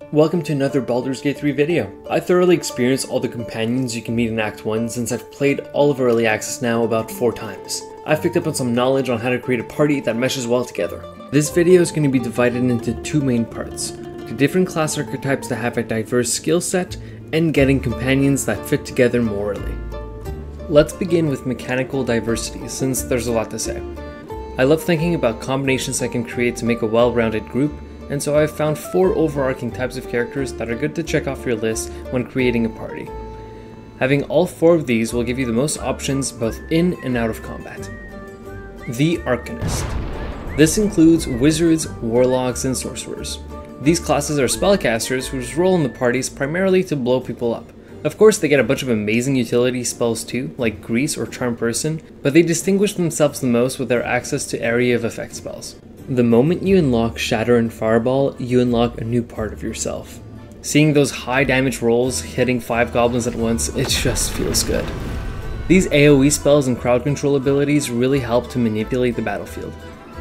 Welcome to another Baldur's Gate 3 video. I thoroughly experienced all the companions you can meet in Act 1 since I've played all of Early Access now about 4 times. I've picked up on some knowledge on how to create a party that meshes well together. This video is going to be divided into 2 main parts: the different class archetypes that have a diverse skill set, and getting companions that fit together morally. Let's begin with mechanical diversity, since there's a lot to say. I love thinking about combinations I can create to make a well-rounded group, and so I've found 4 overarching types of characters that are good to check off your list when creating a party. Having all 4 of these will give you the most options both in and out of combat. The Arcanist. This includes wizards, warlocks, and sorcerers. These classes are spellcasters whose role in the party is primarily to blow people up. Of course, they get a bunch of amazing utility spells too, like Grease or Charm Person, but they distinguish themselves the most with their access to area of effect spells. The moment you unlock Shatter and Fireball, you unlock a new part of yourself. Seeing those high damage rolls hitting 5 goblins at once, it just feels good. These AoE spells and crowd control abilities really help to manipulate the battlefield.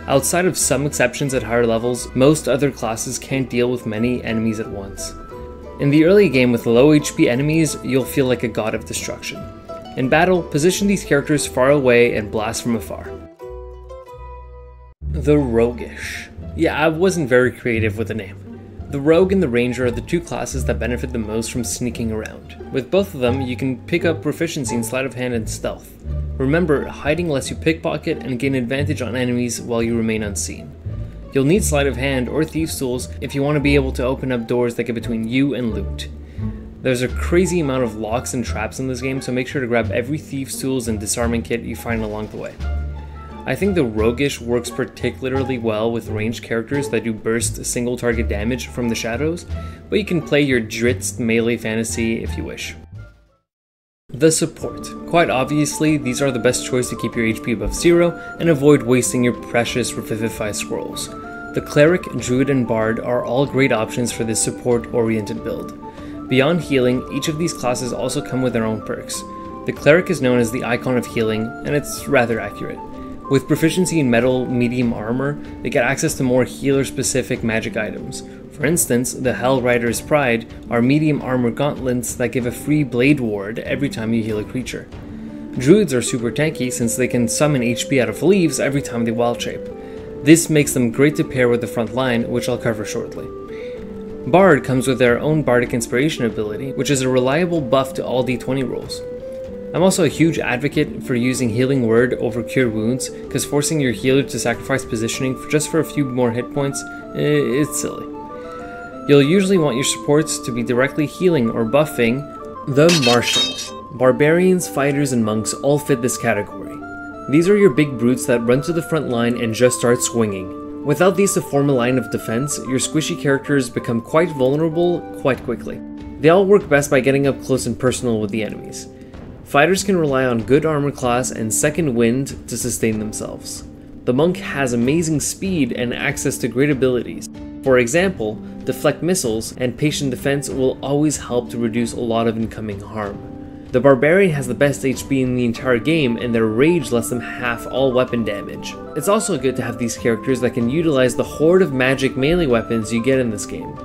Outside of some exceptions at higher levels, most other classes can't deal with many enemies at once. In the early game with low HP enemies, you'll feel like a god of destruction. In battle, position these characters far away and blast from afar. The Roguish. Yeah, I wasn't very creative with the name. The Rogue and the Ranger are the 2 classes that benefit the most from sneaking around. With both of them, you can pick up proficiency in sleight of hand and stealth. Remember, hiding lets you pickpocket and gain advantage on enemies while you remain unseen. You'll need sleight of hand or thieves' tools if you want to be able to open up doors that get between you and loot. There's a crazy amount of locks and traps in this game, so make sure to grab every thieves' tools and disarming kit you find along the way. I think the Roguish works particularly well with ranged characters that do burst single target damage from the shadows, but you can play your Dritz melee fantasy if you wish. The Support. Quite obviously, these are the best choice to keep your HP above 0 and avoid wasting your precious Revivify scrolls. The Cleric, Druid, and Bard are all great options for this support-oriented build. Beyond healing, each of these classes also come with their own perks. The Cleric is known as the Icon of Healing, and it's rather accurate. With proficiency in metal medium armor, they get access to more healer-specific magic items. For instance, the Hell Rider's Pride are medium armor gauntlets that give a free blade ward every time you heal a creature. Druids are super tanky since they can summon HP out of leaves every time they wild shape. This makes them great to pair with the front line, which I'll cover shortly. Bard comes with their own Bardic Inspiration ability, which is a reliable buff to all D20 rolls. I'm also a huge advocate for using Healing Word over Cure Wounds, because forcing your healer to sacrifice positioning just for a few more hit points, it's silly. You'll usually want your supports to be directly healing or buffing the Martial. Barbarians, fighters, and monks all fit this category. These are your big brutes that run to the front line and just start swinging. Without these to form a line of defense, your squishy characters become quite vulnerable quite quickly. They all work best by getting up close and personal with the enemies. Fighters can rely on good armor class and second wind to sustain themselves. The monk has amazing speed and access to great abilities. For example, deflect missiles and patient defense will always help to reduce a lot of incoming harm. The barbarian has the best HP in the entire game, and their rage lets them half all weapon damage. It's also good to have these characters that can utilize the horde of magic melee weapons you get in this game.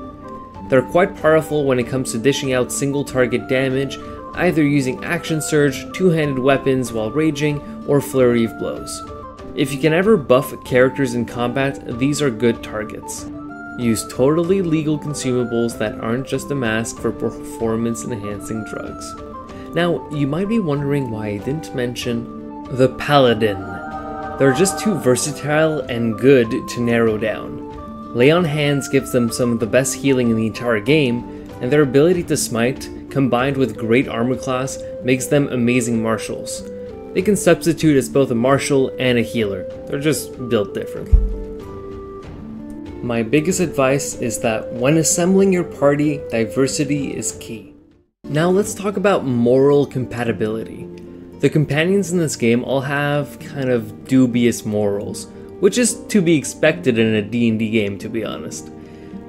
They're quite powerful when it comes to dishing out single target damage, either using Action Surge, two-handed weapons while raging, or Flurry of Blows. If you can ever buff characters in combat, these are good targets. Use totally legal consumables that aren't just a mask for performance-enhancing drugs. Now, you might be wondering why I didn't mention the Paladin. They're just too versatile and good to narrow down. Lay on Hands gives them some of the best healing in the entire game, and their ability to smite, combined with great armor class, makes them amazing martials. They can substitute as both a martial and a healer. They're just built differently. My biggest advice is that when assembling your party, diversity is key. Now let's talk about moral compatibility. The companions in this game all have kind of dubious morals, which is to be expected in a D&D game, to be honest.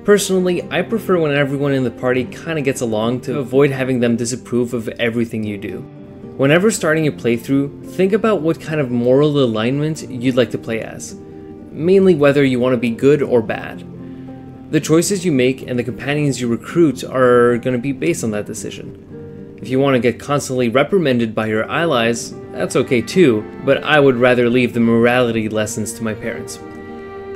Personally, I prefer when everyone in the party kinda gets along to avoid having them disapprove of everything you do. Whenever starting your playthrough, think about what kind of moral alignment you'd like to play as. Mainly whether you want to be good or bad. The choices you make and the companions you recruit are going to be based on that decision. If you want to get constantly reprimanded by your allies, that's okay too, but I would rather leave the morality lessons to my parents.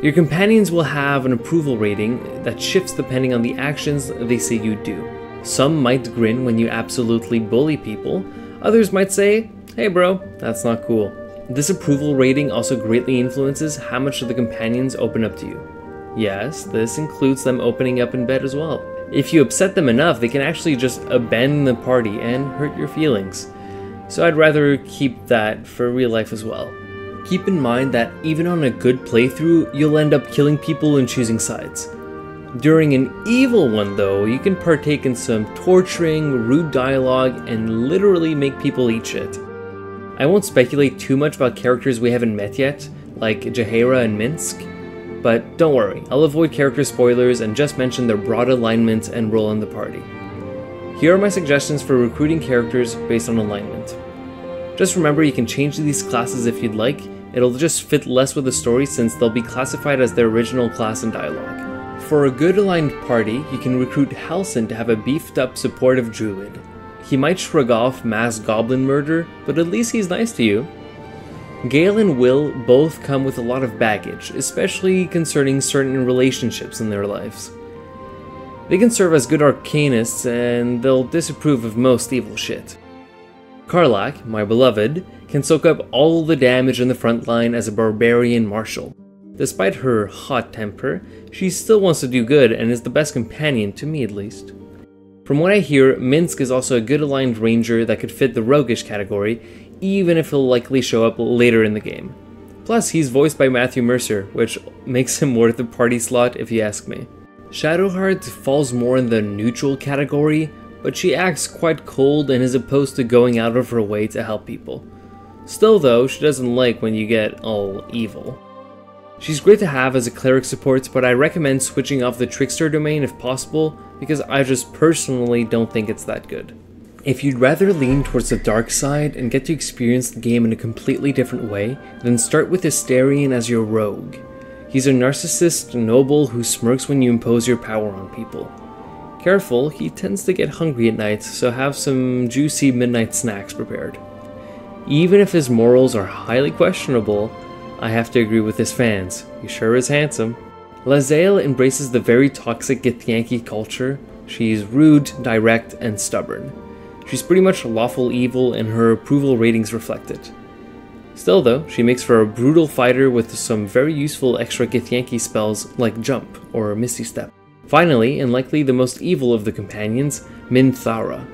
Your companions will have an approval rating that shifts depending on the actions they see you do. Some might grin when you absolutely bully people, others might say, "Hey bro, that's not cool." This approval rating also greatly influences how much of the companions open up to you. Yes, this includes them opening up in bed as well. If you upset them enough, they can actually just abandon the party and hurt your feelings. So I'd rather keep that for real life as well. Keep in mind that even on a good playthrough, you'll end up killing people and choosing sides. During an evil one though, you can partake in some torturing, rude dialogue, and literally make people eat shit. I won't speculate too much about characters we haven't met yet, like Jaheira and Minsk, but don't worry, I'll avoid character spoilers and just mention their broad alignment and role in the party. Here are my suggestions for recruiting characters based on alignment. Just remember you can change these classes if you'd like, it'll just fit less with the story since they'll be classified as their original class and dialogue. For a good aligned party, you can recruit Halsin to have a beefed up supportive druid. He might shrug off mass goblin murder, but at least he's nice to you. Gale and Will both come with a lot of baggage, especially concerning certain relationships in their lives. They can serve as good arcanists and they'll disapprove of most evil shit. Karlach, my beloved, can soak up all the damage in the front line as a barbarian marshal. Despite her hot temper, she still wants to do good and is the best companion, to me at least. From what I hear, Minsk is also a good aligned ranger that could fit the roguish category, even if he'll likely show up later in the game. Plus, he's voiced by Matthew Mercer, which makes him worth the party slot if you ask me. Shadowheart falls more in the neutral category, but she acts quite cold and is opposed to going out of her way to help people. Still though, she doesn't like when you get all evil. She's great to have as a cleric support, but I recommend switching off the trickster domain if possible, because I just personally don't think it's that good. If you'd rather lean towards the dark side and get to experience the game in a completely different way, then start with Hysterian as your rogue. He's a narcissist noble who smirks when you impose your power on people. Careful, he tends to get hungry at night, so have some juicy midnight snacks prepared. Even if his morals are highly questionable, I have to agree with his fans. He sure is handsome. Lae'zel embraces the very toxic Githyanki culture. She's rude, direct, and stubborn. She's pretty much lawful evil and her approval ratings reflect it. Still though, she makes for a brutal fighter with some very useful extra Githyanki spells like Jump or Misty Step. Finally, and likely the most evil of the companions, Minthara.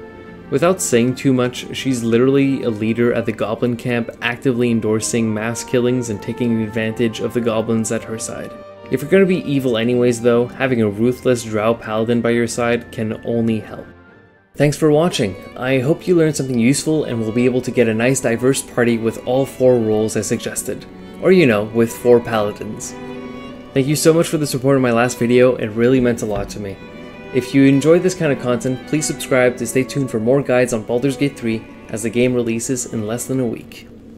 Without saying too much, she's literally a leader at the goblin camp, actively endorsing mass killings and taking advantage of the goblins at her side. If you're gonna be evil anyways though, having a ruthless drow paladin by your side can only help. Thanks for watching. I hope you learned something useful and will be able to get a nice diverse party with all 4 roles I suggested. Or you know, with 4 paladins. Thank you so much for the support in my last video, it really meant a lot to me. If you enjoyed this kind of content, please subscribe to stay tuned for more guides on Baldur's Gate 3 as the game releases in less than a week.